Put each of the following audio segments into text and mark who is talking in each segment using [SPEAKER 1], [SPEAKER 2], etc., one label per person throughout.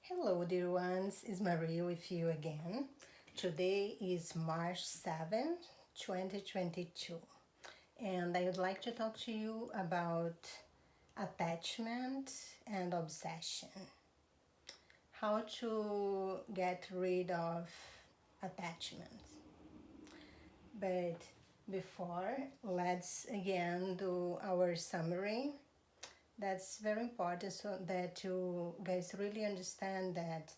[SPEAKER 1] Hello, dear ones. It's Maria with you again. Today is March 7th, 2022, and I would like to talk to you about attachment and obsession. How to get rid of attachment. But before, let's again do our summary. That's very important so that you guys really understand that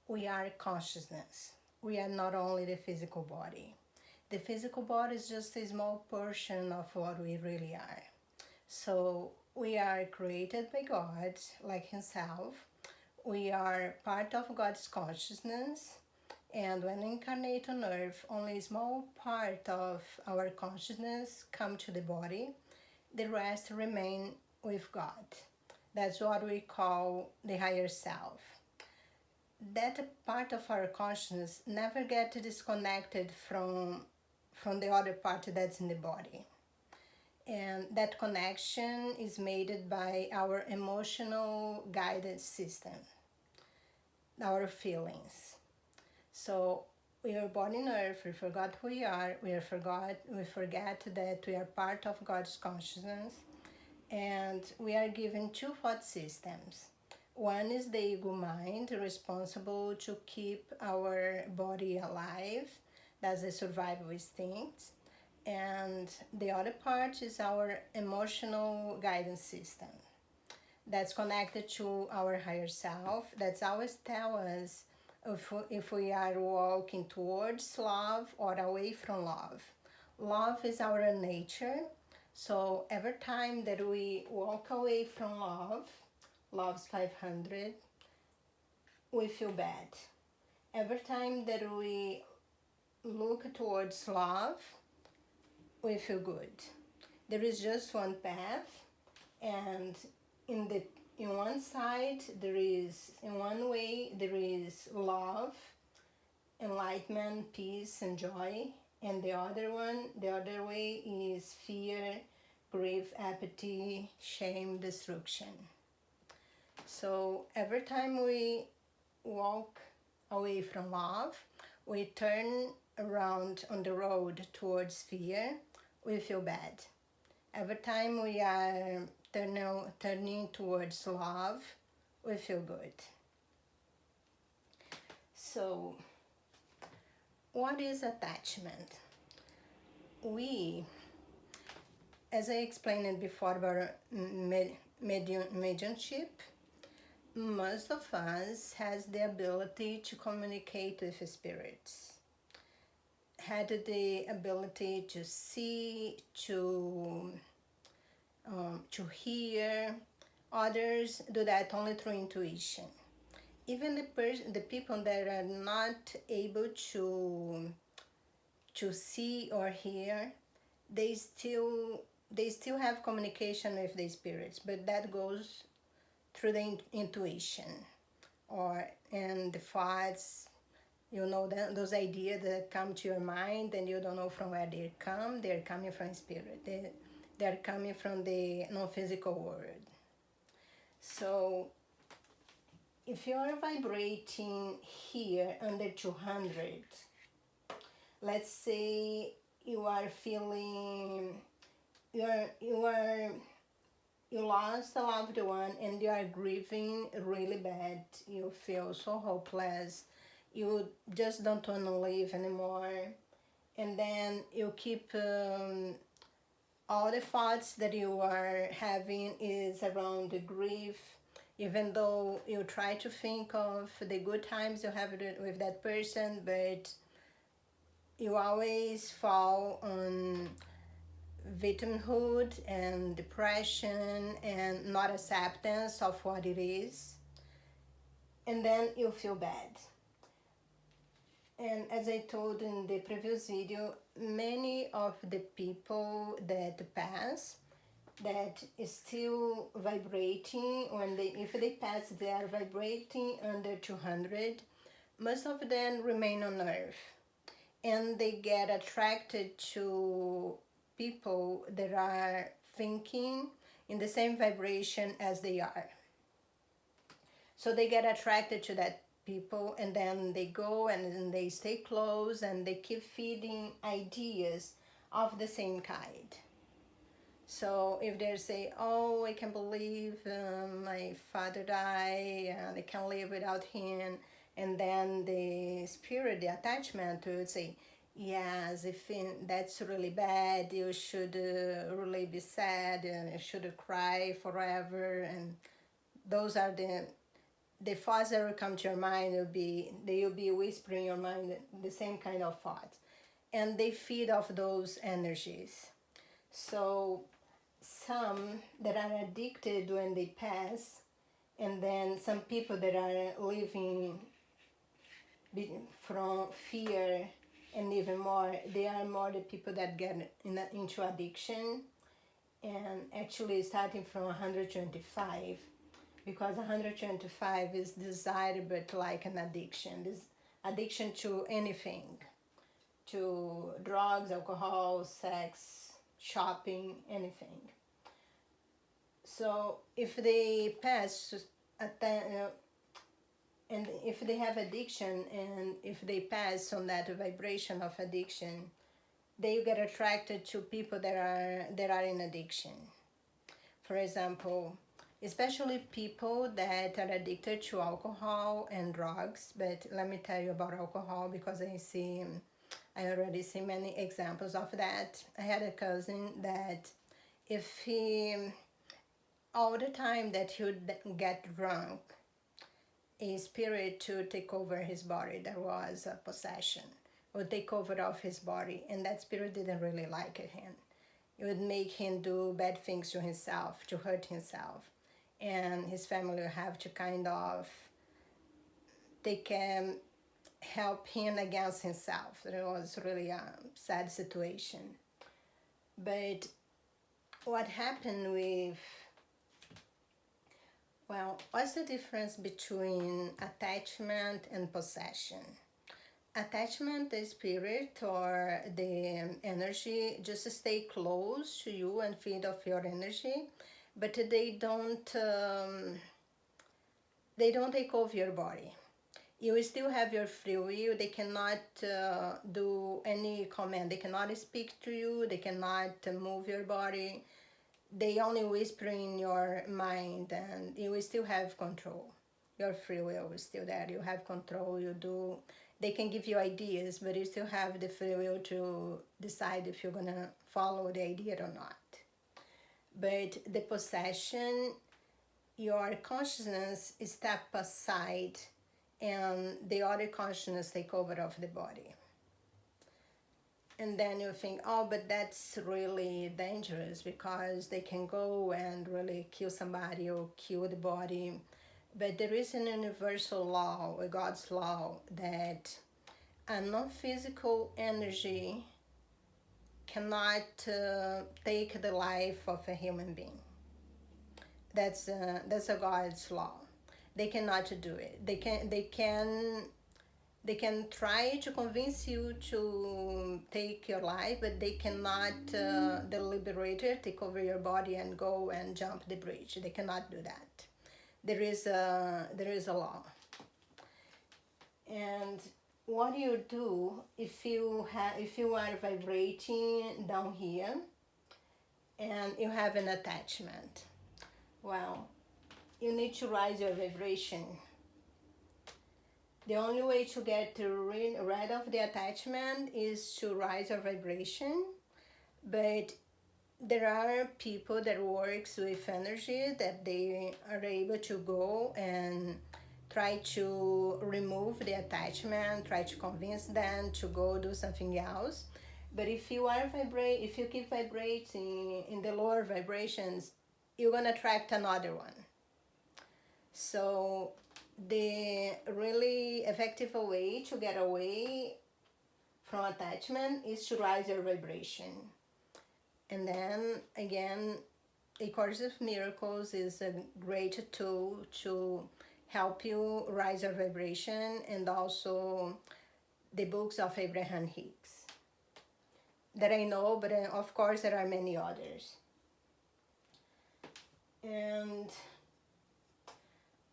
[SPEAKER 1] we are consciousness. We are not only the physical body. The physical body is just a small portion of what we really are. So we are created by God, like Himself. We are part of God's consciousness. And when we incarnate on earth, only a small part of our consciousness come to the body. The rest remain with God. That's what we call the higher self. That part of our consciousness never get disconnected from the other part that's in the body, and that connection is made by our emotional guidance system, our feelings. So we are born in earth, we forgot who we are, we forget that we are part of God's consciousness, and we are given two thought systems. One is the ego mind, responsible to keep our body alive. That's the survival instinct. And the other part is our emotional guidance system. That's connected to our higher self. That's always tell us if we are walking towards love or away from love. Love is our nature. So every time that we walk away from love, love's 500, we feel bad. Every time that we look towards love, we feel good. There is just one path, and in one side in one way there is love, enlightenment, peace, and joy, and the other way is fear, grief, apathy, shame, destruction. So every time we walk away from love, we turn around on the road towards fear, we feel bad. Every time we are turning towards love, we feel good. So, what is attachment? We, as I explained before about mediumship, most of us has the ability to communicate with spirits, had the ability to see, to hear. Others do that only through intuition. Even the people that are not able to see or hear, they still have communication with the spirits, but that goes through the intuition and the thoughts, those ideas that come to your mind and you don't know from where they're coming from spirit, they're coming from the non-physical world. So if you're vibrating here under 200, let's say you are feeling you lost a loved one and you are grieving really bad, you feel so hopeless, you just don't want to live anymore, and then you keep all the thoughts that you are having is around the grief, even though you try to think of the good times you have with that person, but you always fall on victimhood and depression and not acceptance of what it is, and then you feel bad. And as I told in the previous video, many of the people that pass, that is still vibrating, if they pass, they are vibrating under 200, most of them remain on earth, and they get attracted to people that are thinking in the same vibration as they are. So they get attracted to that people, and then they go and then they stay close and they keep feeding ideas of the same kind. So if they say, oh, I can't believe my father died and I can't live without him, and then the spirit, the attachment would say, yes, if that's really bad, you should really be sad and you should cry forever. And those are the thoughts that will come to your mind. They will be whispering in your mind the same kind of thoughts, and they feed off those energies. So some that are addicted when they pass, and then some people that are living from fear, and even more, they are more the people that get into addiction, and actually starting from 125, because 125 is desired but like an addiction, this addiction to anything, to drugs, alcohol, sex, shopping, anything. So if they pass and if they have addiction, and if they pass on that vibration of addiction, they get attracted to people that are in addiction. For example, especially people that are addicted to alcohol and drugs. But let me tell you about alcohol, because I already see many examples of that. I had a cousin that if he, all the time that he would get drunk, a spirit to take over his body, there was a possession, would take over of his body, and that spirit didn't really like him. It would make him do bad things to himself, to hurt himself, and his family would have to kind of help him against himself. It was really a sad situation. But what happened with, well, what's the difference between attachment and possession? Attachment, the spirit or the energy just stay close to you and feed off your energy, but they don't take over your body. You will still have your free will. They cannot do any command. They cannot speak to you. They cannot move your body. They only whisper in your mind, and you will still have control. Your free will is still there. You have control. They can give you ideas, but you still have the free will to decide if you're gonna follow the idea or not. But the possession, your consciousness step aside, and the other consciousness take over of the body. And then you think, oh, but that's really dangerous, because they can go and really kill somebody or kill the body. But there is an universal law, a God's law, that a non-physical energy cannot take the life of a human being. That's a God's law. They cannot do it. They can try to convince you to take your life, but they cannot deliberate, take over your body and go and jump the bridge. They cannot do that. There is a law. And what do you do if you are vibrating down here and you have an attachment? Well, you need to raise your vibration. The only way to get rid of the attachment is to raise your vibration. But there are people that works with energy, that they are able to go and try to remove the attachment, try to convince them to go do something else. But if you keep vibrating in the lower vibrations, you're gonna attract another one. So the really effective way to get away from attachment is to raise your vibration. And then again, A Course of Miracles is a great tool to help you raise your vibration, and also the books of Abraham Hicks that I know, but of course there are many others. And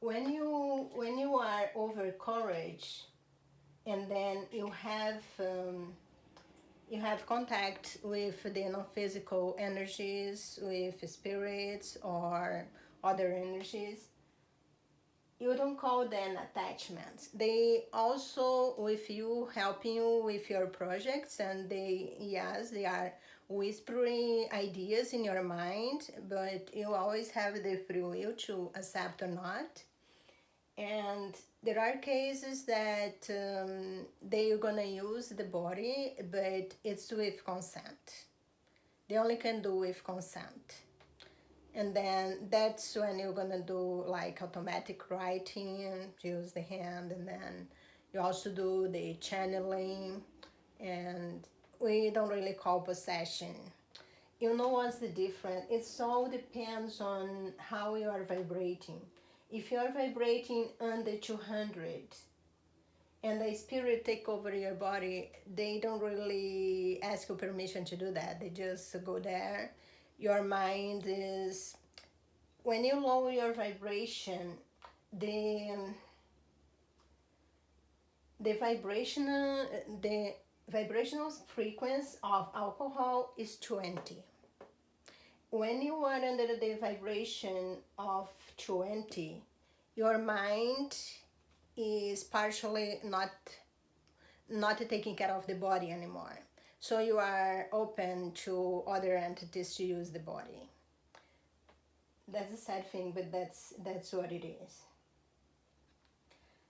[SPEAKER 1] when you are over courage, and then you have contact with the non-physical energies, with spirits or other energies, you don't call them attachments. They also with you, helping you with your projects, and they, yes, they are whispering ideas in your mind, but you always have the free will to accept or not. And there are cases that they're gonna use the body, but it's with consent. They only can do with consent. And then that's when you're gonna do like automatic writing, use the hand, and then you also do the channeling, and we don't really call possession. You know what's the difference? It's all depends on how you are vibrating. If you are vibrating under 200 and the spirit take over your body, they don't really ask you permission to do that. They just go there. Your mind is, when you lower your vibration, the the vibrational the vibrational frequency of alcohol is 20. When you are under the vibration of 20, your mind is partially not taking care of the body anymore. So you are open to other entities to use the body. That's a sad thing, but that's what it is.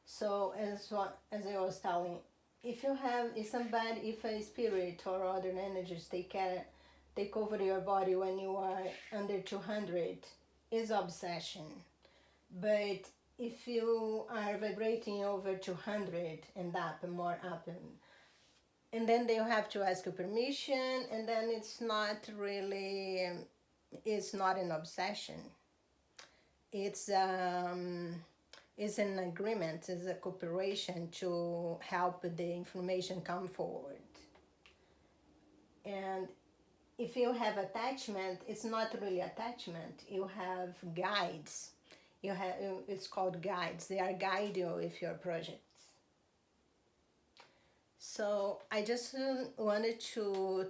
[SPEAKER 1] So as I was telling, if if a spirit or other energies take over your body when you are under 200, is obsession. But if you are vibrating over 200 and up and more up, and then they have to ask you permission, and then it's not an obsession. It's an agreement, it's a cooperation to help the information come forward. And if you have attachment, it's not really attachment. You have guides. It's called guides. They are guide you with your projects. So I just wanted to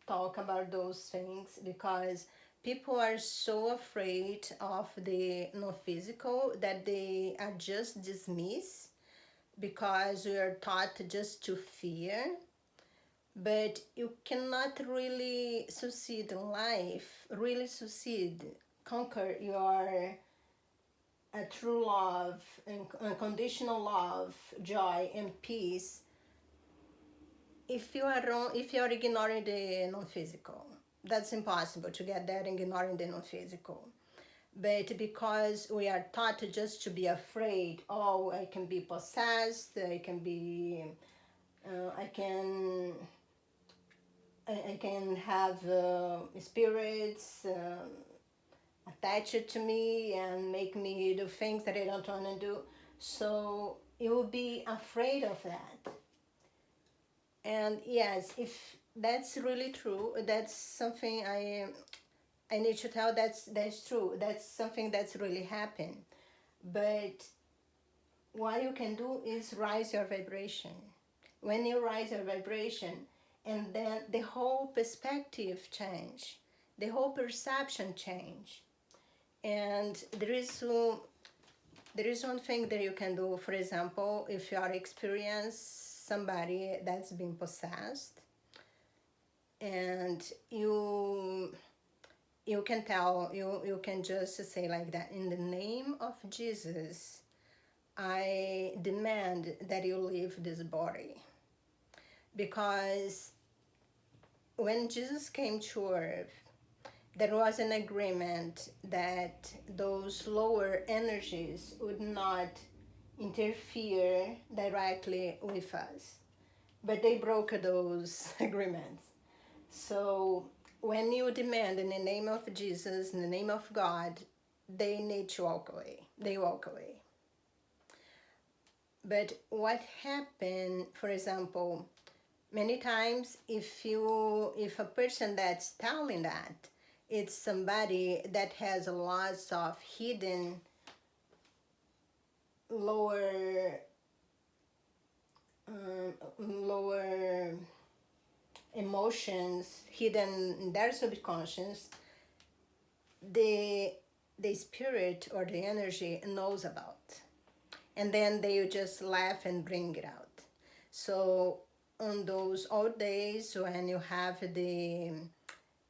[SPEAKER 1] talk about those things because people are so afraid of the non-physical that they are just dismissed, because we are taught just to fear. But you cannot really succeed in life, conquer your true love and unconditional love, joy and peace, if you are ignoring the non-physical. That's impossible to get there and ignoring the non-physical. But because we are taught just to be afraid, oh, I can be possessed, I can be, I can have spirits attached to me and make me do things that I don't want to do. So you will be afraid of that. And yes, if that's really true, that's something I need to tell. That's true. That's something that's really happened. But what you can do is rise your vibration. When you rise your vibration, and then the whole perspective change, the whole perception change. And there is one thing that you can do. For example, if you are experience somebody that's been possessed, and you can tell, you can just say like that, in the name of Jesus, I demand that you leave this body. Because when Jesus came to earth, there was an agreement that those lower energies would not interfere directly with us. But they broke those agreements. So when you demand in the name of Jesus, in the name of God, they need to walk away. They walk away. But what happened, for example, many times if a person that's telling that, it's somebody that has lots of hidden lower lower emotions hidden in their subconscious, the spirit or the energy knows about, and then they just laugh and bring it out. So on those old days when you have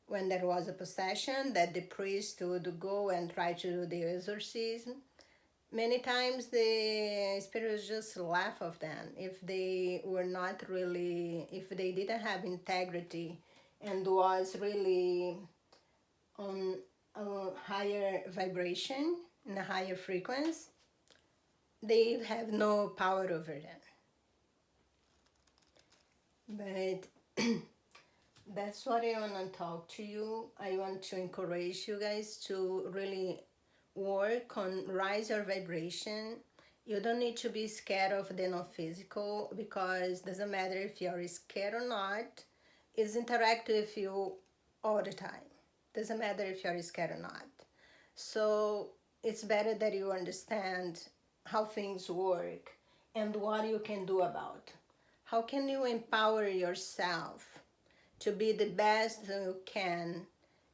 [SPEAKER 1] when there was a possession, that the priest would go and try to do the exorcism, many times the spirits just laugh of them if they were not really, if they didn't have integrity and was really on a higher vibration, in a higher frequency. They have no power over them. But that's what I want to talk to you. I want to encourage you guys to really work on rise your vibration. You don't need to be scared of the non-physical, because it doesn't matter if you're scared or not. It's interact with you all the time. Doesn't matter if you're scared or not. So it's better that you understand how things work and what you can do about. How can you empower yourself to be the best you can?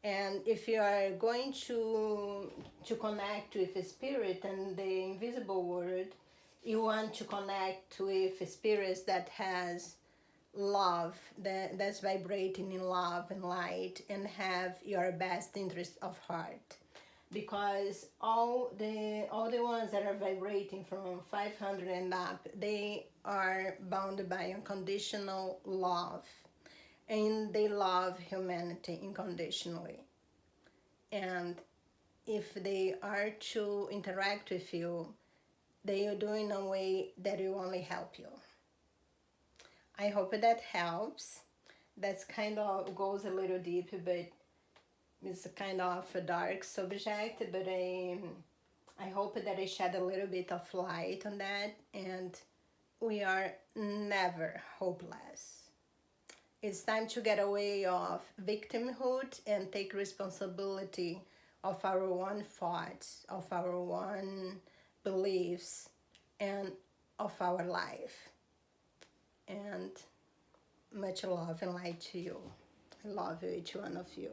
[SPEAKER 1] And if you are going to connect with a spirit and the invisible world, you want to connect with spirits that has love, that's vibrating in love and light, and have your best interest of heart. Because all the ones that are vibrating from 500 and up, they are bound by unconditional love, and they love humanity unconditionally. And if they are to interact with you, they will do in a way that will only help you. I hope that helps. That's kind of goes a little deep, but it's kind of a dark subject, but I hope that I shed a little bit of light on that, and we are never hopeless. It's time to get away of victimhood and take responsibility of our own thoughts, of our own beliefs, and of our life. And much love and light to you. I love each one of you.